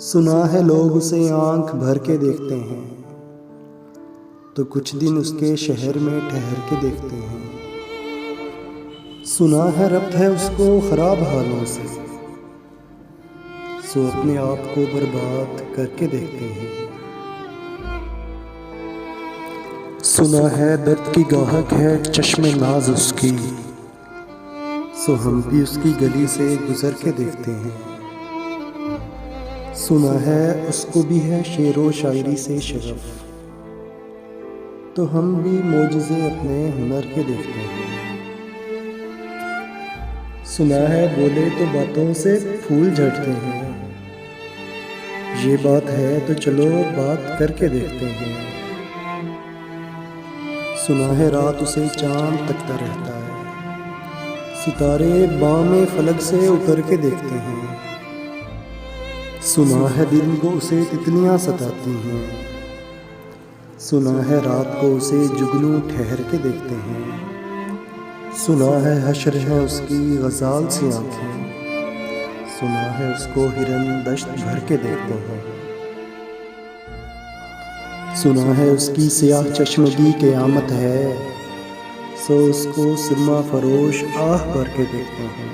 سنا ہے لوگ اسے آنکھ بھر کے دیکھتے ہیں، تو کچھ دن اس کے شہر میں ٹھہر کے دیکھتے ہیں۔ سنا ہے ربط ہے اس کو خراب حالوں سے، سو اپنے آپ کو برباد کر کے دیکھتے ہیں۔ سنا ہے درد کی گاہک ہے چشم ناز اس کی، سو ہم بھی اس کی گلی سے گزر کے دیکھتے ہیں۔ سنا ہے اس کو بھی ہے شعر و شاعری سے شغف، تو ہم بھی معجزے اپنے ہنر کے دیکھتے ہیں۔ سنا ہے بولے تو باتوں سے پھول جھڑتے ہیں، یہ بات ہے تو چلو بات کر کے دیکھتے ہیں۔ سنا ہے رات اسے چاند تکتا رہتا ہے، ستارے بام فلک سے اتر کے دیکھتے ہیں۔ سنا ہے دل کو اسے تتلیاں ستاتی ہیں، سنا ہے رات کو اسے جگنو ٹھہر کے دیکھتے ہیں۔ سنا ہے حشر ہے اس کی غزال سی آنکھیں، سنا ہے اس کو ہرن دشت بھر کے دیکھتے ہیں۔ سنا ہے اس کی سیاہ چشمگی قیامت ہے، سو اس کو سرما فروش آہ بھر کے دیکھتے ہیں۔